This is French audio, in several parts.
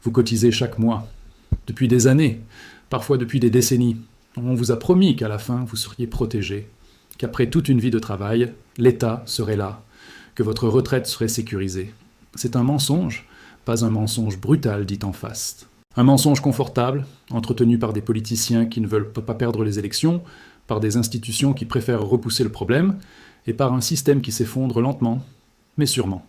Vous cotisez chaque mois, depuis des années, parfois depuis des décennies. On vous a promis qu'à la fin, vous seriez protégé, qu'après toute une vie de travail, l'État serait là, que votre retraite serait sécurisée. C'est un mensonge, pas un mensonge brutal dit en face. Un mensonge confortable, entretenu par des politiciens qui ne veulent pas perdre les élections, par des institutions qui préfèrent repousser le problème, et par un système qui s'effondre lentement, mais sûrement.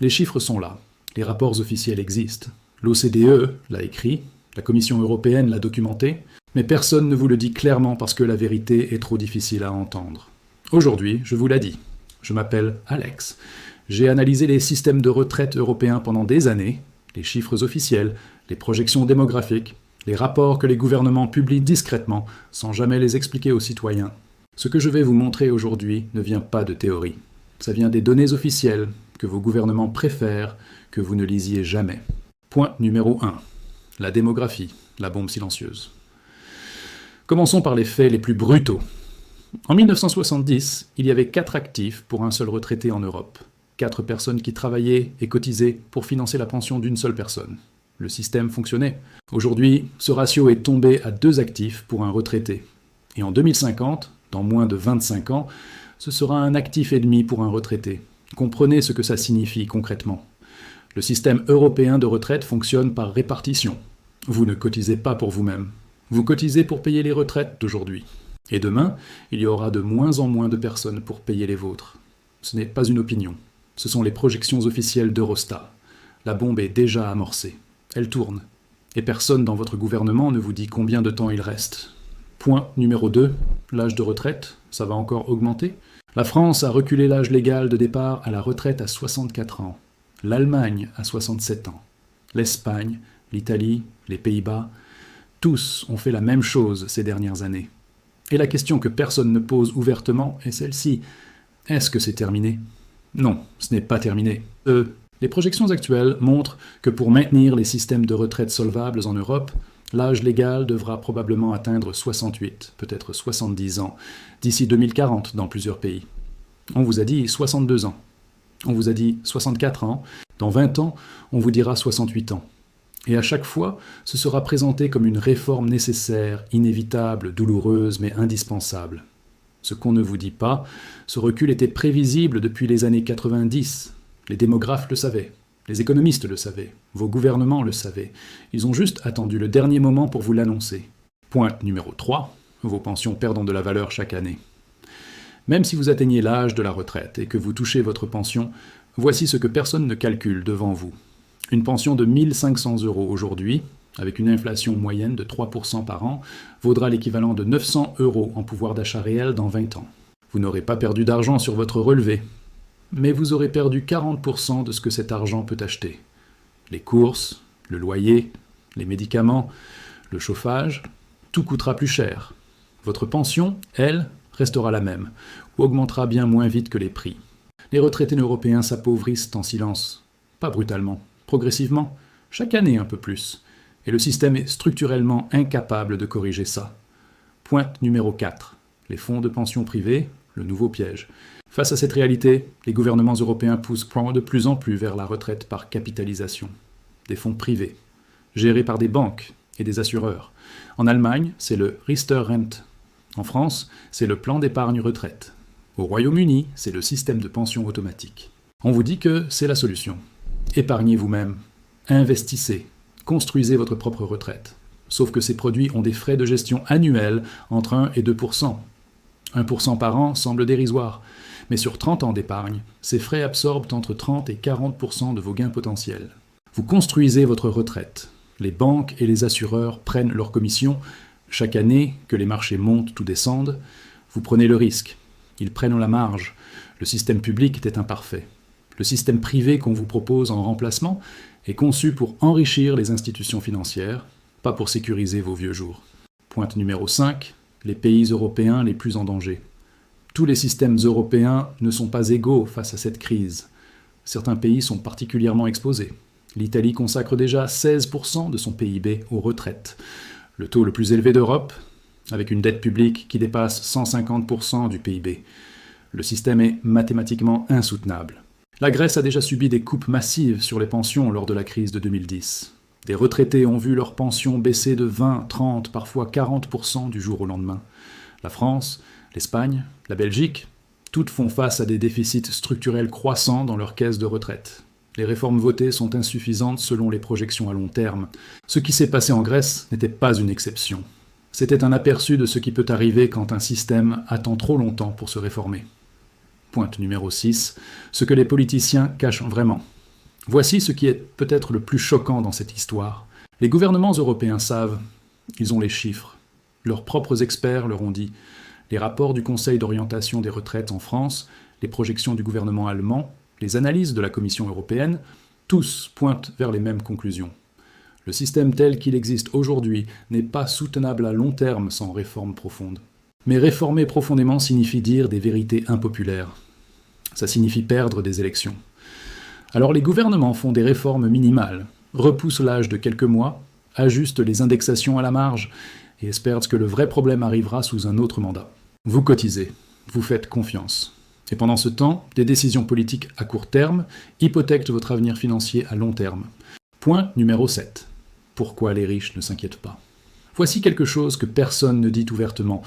Les chiffres sont là, les rapports officiels existent. L'OCDE l'a écrit, la Commission européenne l'a documenté, mais personne ne vous le dit clairement parce que la vérité est trop difficile à entendre. Aujourd'hui, je vous l'ai dit, je m'appelle Alex. J'ai analysé les systèmes de retraite européens pendant des années, les chiffres officiels, les projections démographiques, les rapports que les gouvernements publient discrètement, sans jamais les expliquer aux citoyens. Ce que je vais vous montrer aujourd'hui ne vient pas de théorie. Ça vient des données officielles que vos gouvernements préfèrent que vous ne lisiez jamais. Point numéro 1. La démographie, la bombe silencieuse. Commençons par les faits les plus brutaux. En 1970, il y avait 4 actifs pour un seul retraité en Europe. 4 personnes qui travaillaient et cotisaient pour financer la pension d'une seule personne. Le système fonctionnait. Aujourd'hui, ce ratio est tombé à 2 actifs pour un retraité. Et en 2050, dans moins de 25 ans, ce sera un actif et demi pour un retraité. Comprenez ce que ça signifie concrètement. Le système européen de retraite fonctionne par répartition. Vous ne cotisez pas pour vous-même. Vous cotisez pour payer les retraites d'aujourd'hui. Et demain, il y aura de moins en moins de personnes pour payer les vôtres. Ce n'est pas une opinion. Ce sont les projections officielles d'Eurostat. La bombe est déjà amorcée. Elle tourne. Et personne dans votre gouvernement ne vous dit combien de temps il reste. Point numéro 2. L'âge de retraite, ça va encore augmenter. La France a reculé l'âge légal de départ à la retraite à 64 ans. L'Allemagne à 67 ans. L'Espagne, l'Italie, les Pays-Bas, tous ont fait la même chose ces dernières années. Et la question que personne ne pose ouvertement est celle-ci. Est-ce que c'est terminé ? Non, ce n'est pas terminé. Les projections actuelles montrent que pour maintenir les systèmes de retraite solvables en Europe, l'âge légal devra probablement atteindre 68, peut-être 70 ans, d'ici 2040 dans plusieurs pays. On vous a dit 62 ans. On vous a dit 64 ans. Dans 20 ans, on vous dira 68 ans. Et à chaque fois, ce sera présenté comme une réforme nécessaire, inévitable, douloureuse, mais indispensable. Ce qu'on ne vous dit pas, ce recul était prévisible depuis les années 90. Les démographes le savaient, les économistes le savaient, vos gouvernements le savaient. Ils ont juste attendu le dernier moment pour vous l'annoncer. Point numéro 3, vos pensions perdant de la valeur chaque année. Même si vous atteignez l'âge de la retraite et que vous touchez votre pension, voici ce que personne ne calcule devant vous. Une pension de 1 500 € aujourd'hui, avec une inflation moyenne de 3% par an, vaudra l'équivalent de 900 € en pouvoir d'achat réel dans 20 ans. Vous n'aurez pas perdu d'argent sur votre relevé, mais vous aurez perdu 40% de ce que cet argent peut acheter. Les courses, le loyer, les médicaments, le chauffage, tout coûtera plus cher. Votre pension, elle, restera la même, ou augmentera bien moins vite que les prix. Les retraités européens s'appauvrissent en silence, pas brutalement, progressivement, chaque année un peu plus, et le système est structurellement incapable de corriger ça. Point numéro 4. Les fonds de pension privés, le nouveau piège. Face à cette réalité, les gouvernements européens poussent de plus en plus vers la retraite par capitalisation. Des fonds privés, gérés par des banques et des assureurs. En Allemagne, c'est le Riester-Rente. En France, c'est le plan d'épargne retraite. Au Royaume-Uni, c'est le système de pension automatique. On vous dit que c'est la solution. Épargnez vous-même, investissez, construisez votre propre retraite. Sauf que ces produits ont des frais de gestion annuels entre 1 et 2%. 1% par an semble dérisoire, mais sur 30 ans d'épargne, ces frais absorbent entre 30 et 40% de vos gains potentiels. Vous construisez votre retraite. Les banques et les assureurs prennent leurs commissions. Chaque année, que les marchés montent ou descendent, vous prenez le risque. Ils prennent la marge. Le système public était imparfait. Le système privé qu'on vous propose en remplacement est conçu pour enrichir les institutions financières, pas pour sécuriser vos vieux jours. Point numéro 5, les pays européens les plus en danger. Tous les systèmes européens ne sont pas égaux face à cette crise. Certains pays sont particulièrement exposés. L'Italie consacre déjà 16% de son PIB aux retraites, le taux le plus élevé d'Europe, avec une dette publique qui dépasse 150% du PIB. Le système est mathématiquement insoutenable. La Grèce a déjà subi des coupes massives sur les pensions lors de la crise de 2010. Des retraités ont vu leur pension baisser de 20, 30, parfois 40% du jour au lendemain. La France, l'Espagne, la Belgique, toutes font face à des déficits structurels croissants dans leurs caisses de retraite. Les réformes votées sont insuffisantes selon les projections à long terme. Ce qui s'est passé en Grèce n'était pas une exception. C'était un aperçu de ce qui peut arriver quand un système attend trop longtemps pour se réformer. Pointe numéro 6, ce que les politiciens cachent vraiment. Voici ce qui est peut-être le plus choquant dans cette histoire. Les gouvernements européens savent, ils ont les chiffres. Leurs propres experts leur ont dit. Les rapports du Conseil d'orientation des retraites en France, les projections du gouvernement allemand, les analyses de la Commission européenne, tous pointent vers les mêmes conclusions. Le système tel qu'il existe aujourd'hui n'est pas soutenable à long terme sans réforme profonde. Mais réformer profondément signifie dire des vérités impopulaires. Ça signifie perdre des élections. Alors les gouvernements font des réformes minimales, repoussent l'âge de quelques mois, ajustent les indexations à la marge et espèrent que le vrai problème arrivera sous un autre mandat. Vous cotisez, vous faites confiance. Et pendant ce temps, des décisions politiques à court terme hypothèquent votre avenir financier à long terme. Point numéro 7. Pourquoi les riches ne s'inquiètent pas? Voici quelque chose que personne ne dit ouvertement.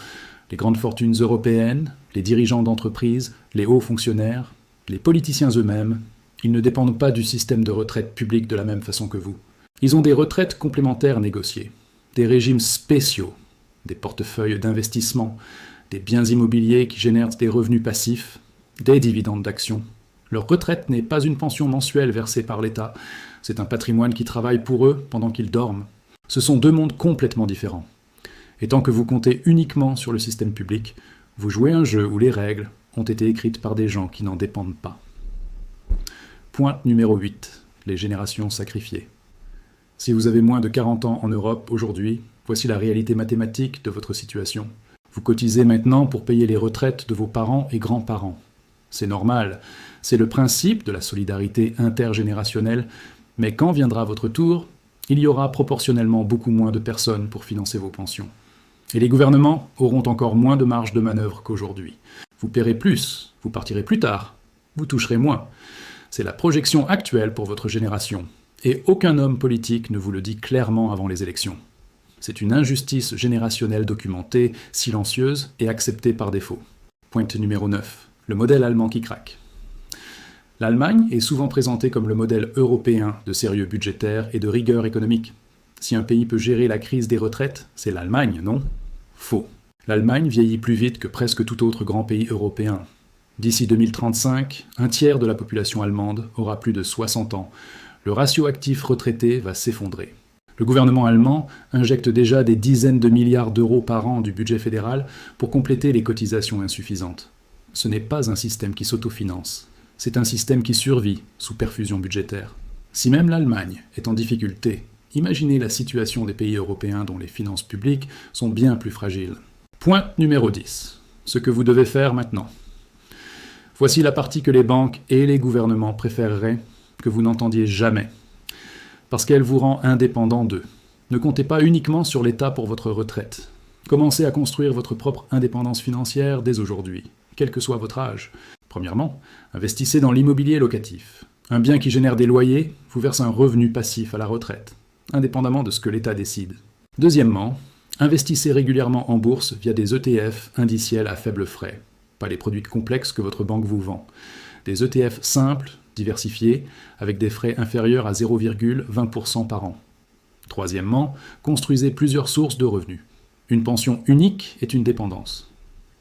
Les grandes fortunes européennes, les dirigeants d'entreprises, les hauts fonctionnaires, les politiciens eux-mêmes, ils ne dépendent pas du système de retraite public de la même façon que vous. Ils ont des retraites complémentaires négociées, des régimes spéciaux, des portefeuilles d'investissement, des biens immobiliers qui génèrent des revenus passifs, des dividendes d'actions. Leur retraite n'est pas une pension mensuelle versée par l'État, c'est un patrimoine qui travaille pour eux pendant qu'ils dorment. Ce sont deux mondes complètement différents. Et tant que vous comptez uniquement sur le système public, vous jouez un jeu où les règles ont été écrites par des gens qui n'en dépendent pas. Point numéro 8. Les générations sacrifiées. Si vous avez moins de 40 ans en Europe aujourd'hui, voici la réalité mathématique de votre situation. Vous cotisez maintenant pour payer les retraites de vos parents et grands-parents. C'est normal, c'est le principe de la solidarité intergénérationnelle, mais quand viendra votre tour, il y aura proportionnellement beaucoup moins de personnes pour financer vos pensions. Et les gouvernements auront encore moins de marge de manœuvre qu'aujourd'hui. Vous paierez plus, vous partirez plus tard, vous toucherez moins. C'est la projection actuelle pour votre génération, et aucun homme politique ne vous le dit clairement avant les élections. C'est une injustice générationnelle documentée, silencieuse et acceptée par défaut. Pointe numéro 9. Le modèle allemand qui craque. L'Allemagne est souvent présentée comme le modèle européen de sérieux budgétaire et de rigueur économique. Si un pays peut gérer la crise des retraites, c'est l'Allemagne, non? Faux. L'Allemagne vieillit plus vite que presque tout autre grand pays européen. D'ici 2035, un tiers de la population allemande aura plus de 60 ans. Le ratio actif retraité va s'effondrer. Le gouvernement allemand injecte déjà des dizaines de milliards d'euros par an du budget fédéral pour compléter les cotisations insuffisantes. Ce n'est pas un système qui s'autofinance, c'est un système qui survit sous perfusion budgétaire. Si même l'Allemagne est en difficulté, imaginez la situation des pays européens dont les finances publiques sont bien plus fragiles. Point numéro 10. Ce que vous devez faire maintenant. Voici la partie que les banques et les gouvernements préféreraient que vous n'entendiez jamais, parce qu'elle vous rend indépendant d'eux. Ne comptez pas uniquement sur l'État pour votre retraite. Commencez à construire votre propre indépendance financière dès aujourd'hui, quel que soit votre âge. Premièrement, investissez dans l'immobilier locatif. Un bien qui génère des loyers vous verse un revenu passif à la retraite, indépendamment de ce que l'État décide. Deuxièmement, investissez régulièrement en bourse via des ETF indiciels à faible frais, pas les produits complexes que votre banque vous vend. Des ETF simples, diversifiés, avec des frais inférieurs à 0,20% par an. Troisièmement, construisez plusieurs sources de revenus. Une pension unique est une dépendance.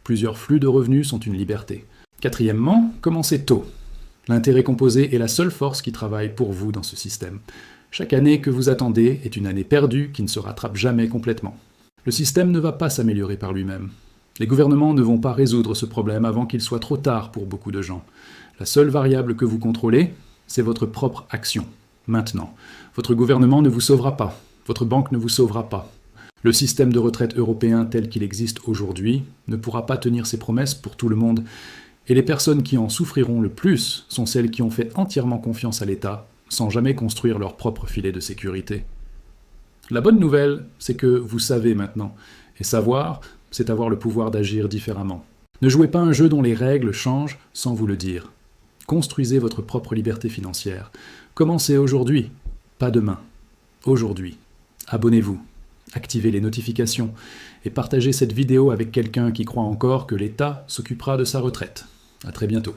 Plusieurs flux de revenus sont une liberté. Quatrièmement, commencez tôt. L'intérêt composé est la seule force qui travaille pour vous dans ce système. Chaque année que vous attendez est une année perdue qui ne se rattrape jamais complètement. Le système ne va pas s'améliorer par lui-même. Les gouvernements ne vont pas résoudre ce problème avant qu'il soit trop tard pour beaucoup de gens. La seule variable que vous contrôlez, c'est votre propre action. Maintenant, votre gouvernement ne vous sauvera pas, votre banque ne vous sauvera pas. Le système de retraite européen tel qu'il existe aujourd'hui ne pourra pas tenir ses promesses pour tout le monde, et les personnes qui en souffriront le plus sont celles qui ont fait entièrement confiance à l'État, sans jamais construire leur propre filet de sécurité. La bonne nouvelle, c'est que vous savez maintenant, et savoir, c'est avoir le pouvoir d'agir différemment. Ne jouez pas un jeu dont les règles changent sans vous le dire. Construisez votre propre liberté financière. Commencez aujourd'hui, pas demain. aujourd'hui. Abonnez-vous, activez les notifications et partagez cette vidéo avec quelqu'un qui croit encore que l'État s'occupera de sa retraite. À très bientôt.